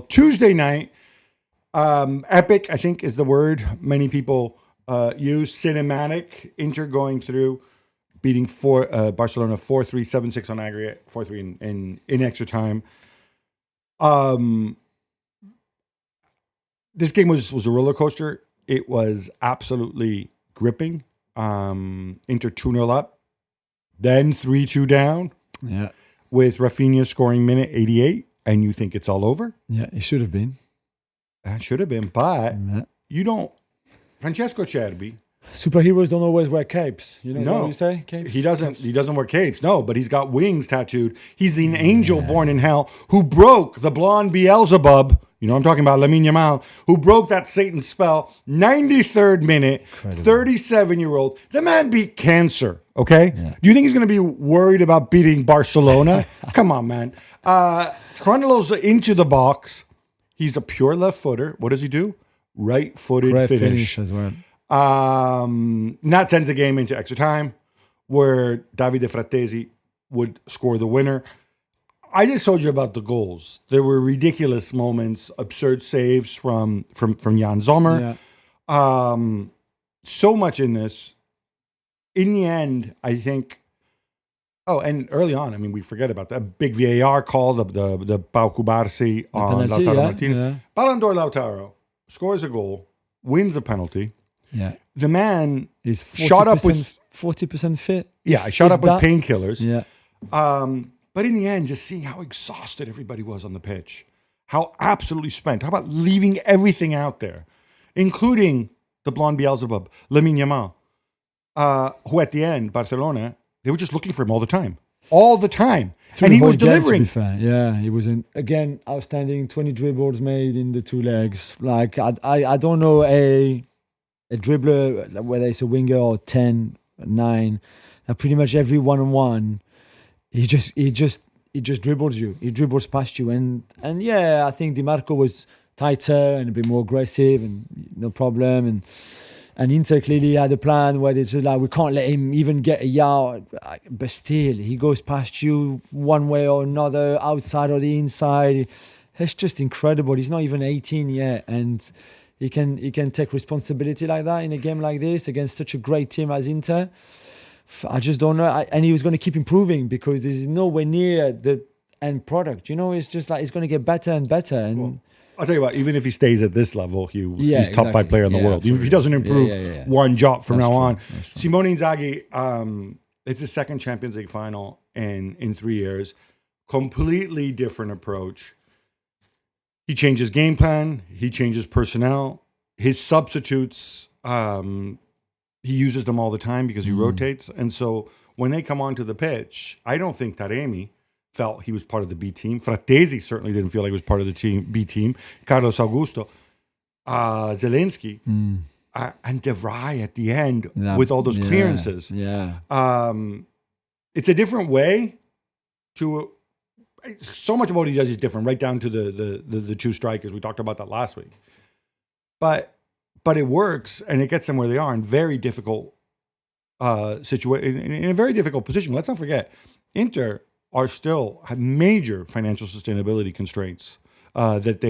Tuesday night, epic, I think is the word many people use. Cinematic. Inter going through, beating Barcelona 4-3, 7-6 on aggregate, 4-3 in extra time. This game was a roller coaster. It was absolutely gripping. Inter 2-0 up, then 3-2 down. Yeah. With Rafinha scoring minute 88, and you think it's all over? Yeah, it should have been. That should have been, but you don't. Francesco Cerbi. Superheroes don't always wear capes. You know No. what you say? Capes? He doesn't wear capes. No, but he's got wings tattooed. He's an angel born in hell who broke the blonde Beelzebub. You know what I'm talking about, Lamine Yamal, who broke that Satan spell. 93rd minute, 37-year-old. The man beat cancer, okay? Yeah. Do you think he's going to be worried about beating Barcelona? Come on, man. Trundles into the box. He's a pure left footer. What does he do? Right-footed finish as well. And that sends the game into extra time, where Davide Frattesi would score the winner. I just told you about the goals. There were ridiculous moments, absurd saves from Jan Sommer. Yeah. So much in this. In the end, I think. Oh, and early on, I mean, we forget about that big VAR call, the Pau Cubarsi on penalty, Lautaro yeah, Martinez. yeah. Ballon d'Or Lautaro scores a goal, wins a penalty. Yeah, the man is shot up with 40% fit. Yeah, shot up with painkillers. Yeah. But in the end, just seeing how exhausted everybody was on the pitch, how absolutely spent. How about leaving everything out there, including the blonde Beelzebub, Lamine Yamal, who at the end, Barcelona, they were just looking for him all the time. All the time. And he was delivering. To be fair. Yeah, he was, again, outstanding. 20 dribbles made in the two legs. Like, I don't know a dribbler, whether it's a winger or 10, 9, that pretty much every one-on-one, he just dribbles you. He dribbles past you. And yeah, I think Di Marco was tighter and a bit more aggressive and no problem. And Inter clearly had a plan where it's like, we can't let him even get a yard. But still, he goes past you one way or another, outside or the inside. It's just incredible. He's not even 18 yet. And he can take responsibility like that in a game like this against such a great team as Inter. I just don't know. And he was going to keep improving because there's nowhere near the end product. You know, it's just like it's going to get better and better. And well, I'll tell you what, even if he stays at this level, he's top 5 player in the world. Even if he doesn't improve one jot from now on. Simone Inzaghi, it's his second Champions League final in 3 years. Completely different approach. He changes game plan. He changes personnel. His substitutes, he uses them all the time because he rotates. And so when they come onto the pitch, I don't think Taremi felt he was part of the B team. Frattesi certainly didn't feel like he was part of the B team. Carlos Augusto, Zelensky, and De Vrij at the end with all those clearances. Yeah. It's a different way to. So much of what he does is different, right down to the two strikers. We talked about that last week. But it works, and it gets them where they are in very difficult situation, in a very difficult position. Let's not forget, Inter still have major financial sustainability constraints that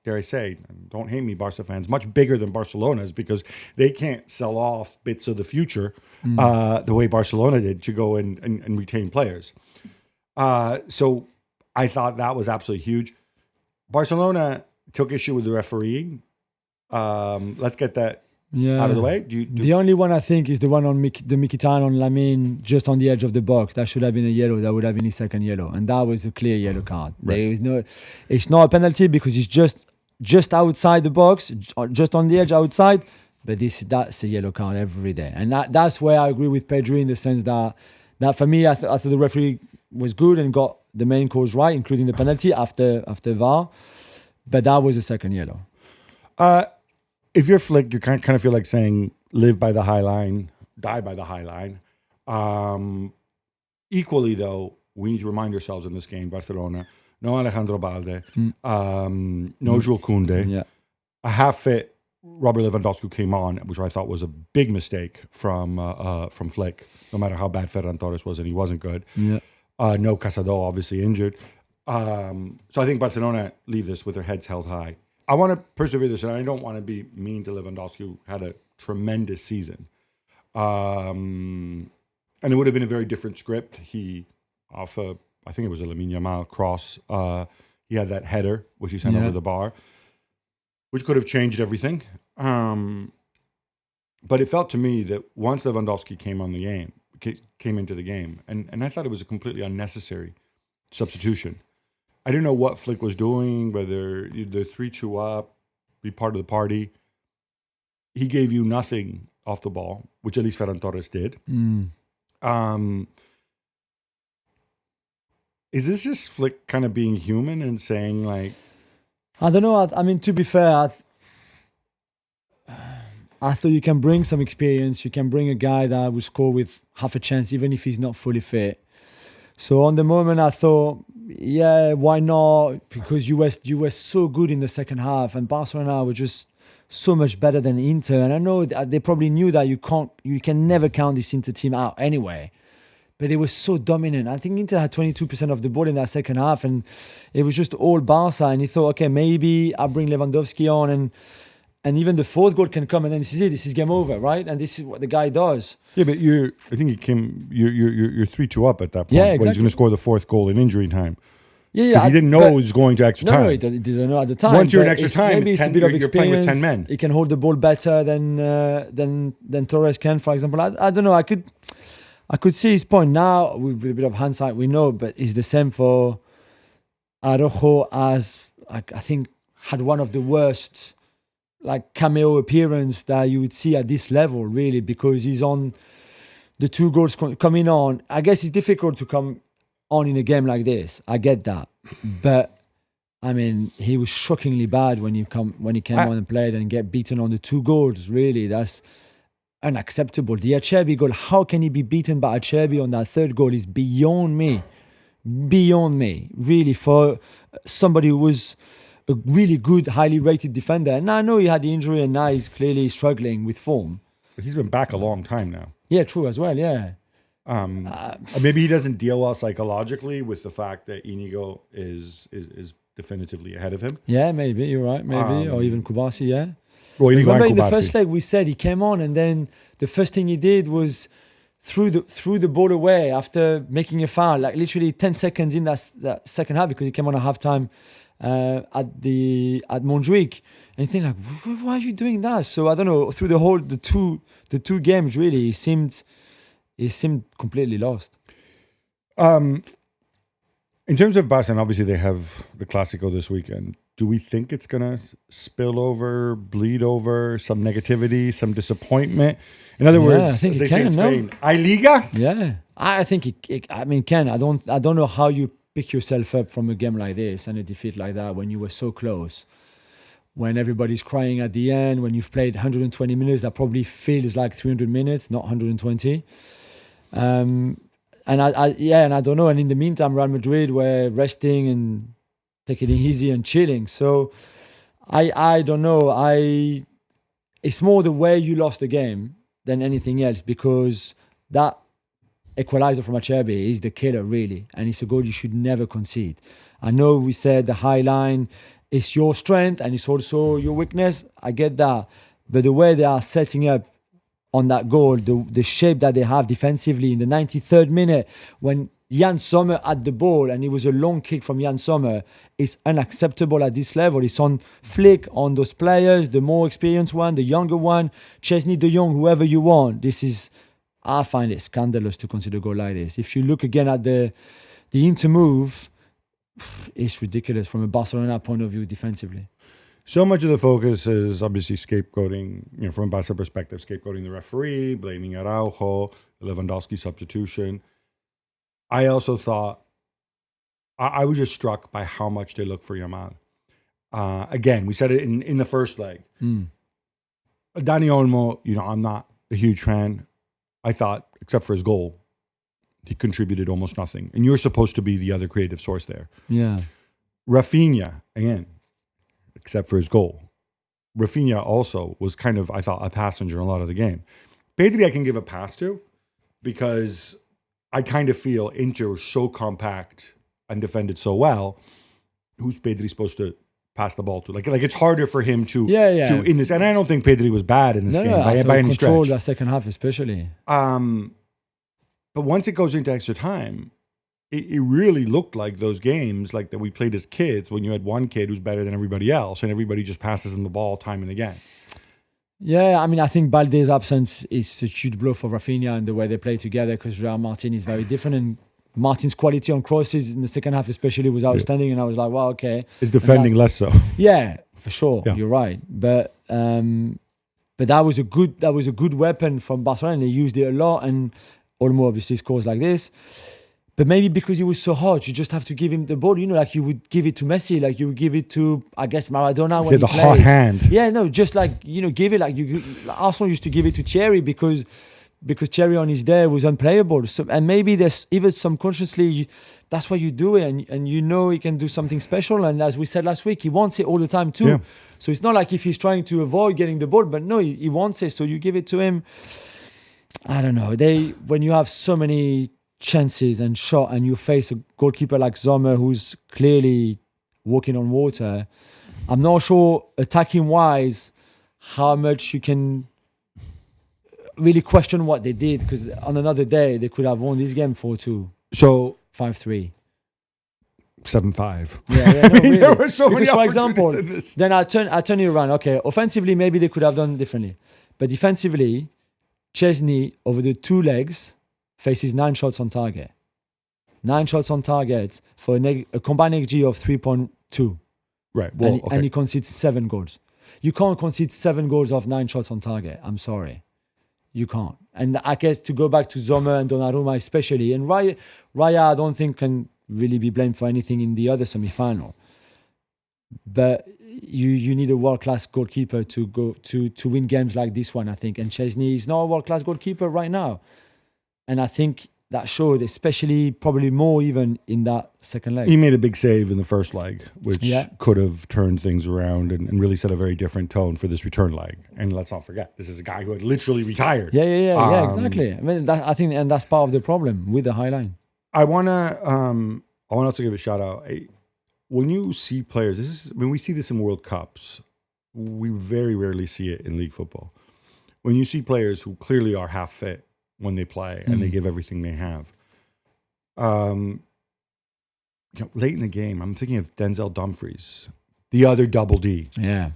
dare I say, don't hate me, Barca fans, much bigger than Barcelona's, because they can't sell off bits of the future the way Barcelona did to go and retain players. So I thought that was absolutely huge. Barcelona took issue with the refereeing. Let's get that out of the way. The only one I think is the one on the Mkhitaryan on Lamine, just on the edge of the box. That should have been a yellow. That would have been his second yellow, and that was a clear yellow card. Right. It's not a penalty because he's just outside the box, just on the edge outside. But that's a yellow card every day, and that's where I agree with Pedri in the sense that for me, I thought the referee was good and got the main cause right, including the penalty after VAR. But that was a second yellow. If you're Flick, you kind of feel like saying, live by the high line, die by the high line. Equally, though, we need to remind ourselves in this game, Barcelona, no Alejandro Balde, no Jules Koundé, a half-fit Robert Lewandowski who came on, which I thought was a big mistake from Flick, no matter how bad Ferran Torres was, and he wasn't good. No Casado, obviously injured. So I think Barcelona leave this with their heads held high. I want to persevere this, and I don't want to be mean to Lewandowski, who had a tremendous season. And it would have been a very different script. He, I think it was a Lamine Yamal cross, he had that header, which he sent over the bar, which could have changed everything. But it felt to me that once Lewandowski came into the game, and I thought it was a completely unnecessary substitution. I didn't know what Flick was doing, whether they're 3-2 up, be part of the party. He gave you nothing off the ball, which at least Ferran Torres did. Is this just Flick kind of being human and saying like... I don't know. I mean, to be fair, I thought you can bring some experience. You can bring a guy that will score with half a chance, even if he's not fully fit. So on the moment, I thought, yeah, why not? Because you were so good in the second half, and Barcelona were just so much better than Inter. And I know they probably knew that you can never count this Inter team out anyway. But they were so dominant. I think Inter had 22% of the ball in that second half, and it was just all Barca. And he thought, okay, maybe I'll bring Lewandowski on, and even the fourth goal can come, and then this is it. This is game over, right? And this is what the guy does. Yeah, but you're 3-2 up at that point. Yeah, exactly. When he's going to score the fourth goal in injury time. Yeah. Because he didn't know it was going to extra time. No, he didn't know at the time. Once you're in extra time, maybe it's a bit of experience. You're playing with 10 men. He can hold the ball better than Torres can, for example. I don't know. I could see his point now with a bit of hindsight. We know, but it's the same for Araujo, as I think had one of the worst cameo appearance that you would see at this level, really, because he's on the 2 goals coming on. I guess it's difficult to come on in a game like this. I get that, but I mean, he was shockingly bad when he came on and played and get beaten on the 2 goals. Really, that's unacceptable. The Acerbi goal, how can he be beaten by Acerbi on that 3rd goal is beyond me. Really, for somebody who was a really good, highly rated defender. And I know he had the injury and now he's clearly struggling with form. But he's been back a long time now. Yeah, true as well, yeah. Maybe he doesn't deal well psychologically with the fact that Inigo is definitively ahead of him. Yeah, maybe, you're right, maybe. Or even Kubasi, yeah. Well, remember in the first leg we said he came on and then the first thing he did was threw the ball away after making a foul, literally 10 seconds in that second half, because he came on at halftime at Montjuic, and you think why are you doing that? So I don't know, through the two games really he seemed completely lost. In terms of Barcelona, obviously they have the Clásico this weekend. Do we think it's going to spill over, bleed over, some negativity, some disappointment? In other words, I think as they it say in can, Spain, ¿Hay Liga? Yeah, I think it can. I don't know how you pick yourself up from a game like this and a defeat like that when you were so close. When everybody's crying at the end, when you've played 120 minutes, that probably feels like 300 minutes, not 120. And I don't know. And in the meantime, Real Madrid were resting and taking it easy and chilling. So I don't know. It's more the way you lost the game than anything else, because that equaliser from Acerbi is the killer, really, and it's a goal you should never concede. I know we said the high line is your strength and it's also your weakness. I get that, but the way they are setting up on that goal, the shape that they have defensively in the 93rd minute when Jan Sommer had the ball and it was a long kick from Jan Sommer, is unacceptable at this level. It's on Flick, on those players, the more experienced one, the younger one, Chesney, De Jong, whoever you want. I find it scandalous to consider a goal like this. If you look again at the Inter move, it's ridiculous from a Barcelona point of view defensively. So much of the focus is obviously scapegoating, from a Barca perspective, scapegoating the referee, blaming Araujo, the Lewandowski substitution. I also thought, I was just struck by how much they look for Yamal. Again, we said it in the first leg. Dani Olmo, I'm not a huge fan. I thought, except for his goal, he contributed almost nothing. And you're supposed to be the other creative source there. Yeah. Rafinha, again, except for his goal. Rafinha also was kind of, I thought, a passenger in a lot of the game. Pedri I can give a pass to, because I kind of feel Inter was so compact and defended so well, who's Pedri supposed to pass the ball to? Like it's harder for him to in this. And I don't think Pedri was bad in this game by any control stretch. The second half especially. But once it goes into extra time, it really looked like those games like that we played as kids when you had one kid who's better than everybody else and everybody just passes him the ball time and again. Yeah, I mean, I think Balde's absence is a huge blow for Rafinha and the way they play together, because Real Martin is very different, and Martin's quality on crosses in the second half especially was outstanding, and I was like, wow, okay. His defending less so. Yeah, for sure. Yeah. You're right. But that was a good weapon from Barcelona, and they used it a lot, and Olmo obviously scores like this. But maybe because he was so hot, you just have to give him the ball, like you would give it to Messi, like you would give it to, I guess, Maradona when he played. Hot hand. Yeah, no, just like, give it like Arsenal used to give it to Thierry because Thierry on his day was unplayable. So, and maybe there's even subconsciously, that's why you do it, and he can do something special. And as we said last week, he wants it all the time too. Yeah. So it's not like if he's trying to avoid getting the ball, but no, he wants it, so you give it to him. I don't know. When you have so many chances and shot and you face a goalkeeper like Sommer who's clearly walking on water, I'm not sure attacking wise how much you can really question what they did, because on another day they could have won this game 4-2, So 5-3, 7-5. Yeah, no, really. There were so many because, for opportunities example, in this. then I turn it around. Okay, offensively maybe they could have done differently, but defensively, Chesney over the 2 legs faces 9 shots on target. 9 shots on target for a combined XG of 3.2. Right. Well, and he concedes 7 goals. You can't concede 7 goals off 9 shots on target. I'm sorry. You can't. And I guess to go back to Sommer and Donnarumma especially, and Raya I don't think can really be blamed for anything in the other semi-final. But you need a world-class goalkeeper to go to win games like this one, I think. And Chesney is not a world-class goalkeeper right now. And I think that showed, especially probably more even in that second leg. He made a big save in the first leg, which could have turned things around and really set a very different tone for this return leg. And let's not forget, this is a guy who had literally retired. Yeah, exactly. I mean, I think, and that's part of the problem with the high line. I want to also give a shout out. When you see players, we see this in World Cups. We very rarely see it in league football. When you see players who clearly are half fit when they play and they give everything they have. Late in the game, I'm thinking of Denzel Dumfries, the other double D. Yeah.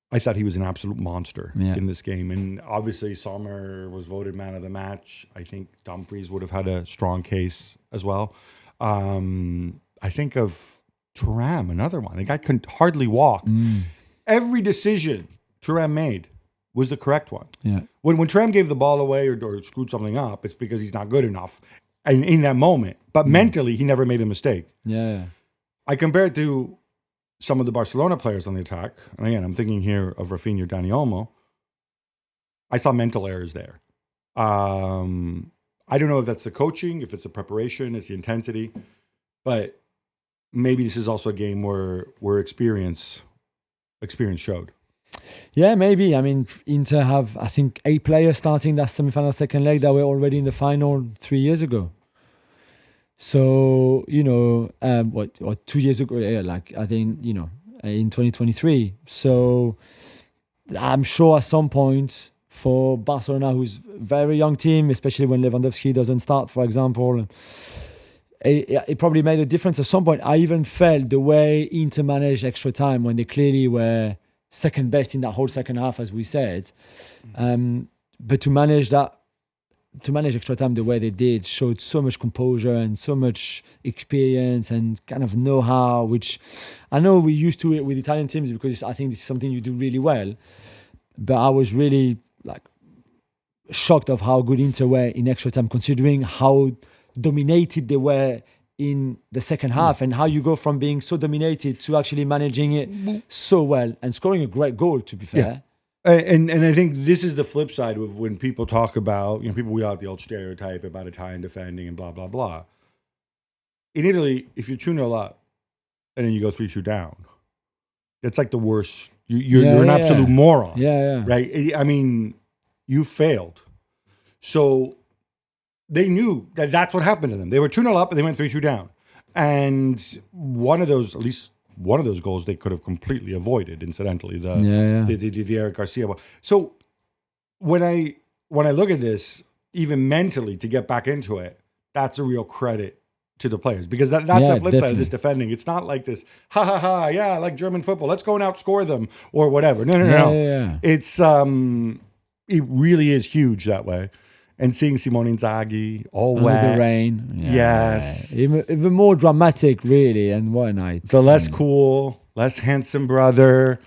I thought he was an absolute monster in this game. And obviously, Sommer was voted man of the match. I think Dumfries would have had a strong case as well. I think of Thuram, another one. The guy couldn't hardly walk. Every decision Thuram made was the correct one. Yeah. When Thuram gave the ball away or screwed something up, it's because he's not good enough in that moment. But mentally, he never made a mistake. Yeah. I compare it to some of the Barcelona players on the attack. And again, I'm thinking here of Rafinha, Dani Olmo. I saw mental errors there. I don't know if that's the coaching, if it's the preparation, it's the intensity. But maybe this is also a game where experience showed. Yeah, maybe. I mean, Inter have, I think, 8 players starting that semi-final second leg that were already in the final 3 years ago. So, 2 years ago, I think, in 2023. So I'm sure at some point for Barcelona, who's a very young team, especially when Lewandowski doesn't start, for example, it probably made a difference at some point. I even felt the way Inter managed extra time when they clearly were second best in that whole second half, as we said. But to manage extra time the way they did showed so much composure and so much experience and kind of know-how, which I know we're used to it with Italian teams because I think this is something you do really well. But I was really shocked of how good Inter were in extra time, considering how dominated they were in the second half and how you go from being so dominated to actually managing it so well and scoring a great goal, to be fair. Yeah. And I think this is the flip side of when people talk about, people wheel out the old stereotype about Italian defending and blah, blah, blah. In Italy, if you're 2-0 up and then you go 3-2 down, that's like the worst. You're an absolute moron. Yeah. Right? I mean, you failed. So they knew that that's what happened to them. They were 2-0 up and they went 3-2 down. And one of those, at least one of those goals, they could have completely avoided. Incidentally, the Eric Garcia ball. So when I look at this, even mentally, to get back into it, that's a real credit to the players, because that's the flip side of this defending. It's not like this, ha ha ha, yeah, like German football, let's go and outscore them or whatever. No. It's it really is huge that way. And seeing Simone Inzaghi all Under wet, the rain, yes, even more dramatic, really. And what a night! The less cool, less handsome brother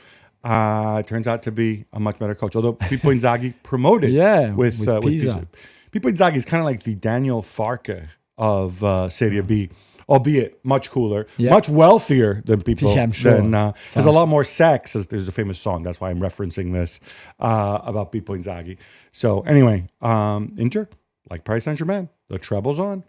turns out to be a much better coach. Although Pippo Inzaghi promoted with Pisa. Pippo Inzaghi is kind of like the Daniel Farke of Serie B, albeit much cooler, much wealthier than Pippo. Yeah, I'm sure. Has a lot more sex. There's a famous song. That's why I'm referencing this about Pippo Inzaghi. So anyway, Inter, like Paris Saint-Germain, the treble's on.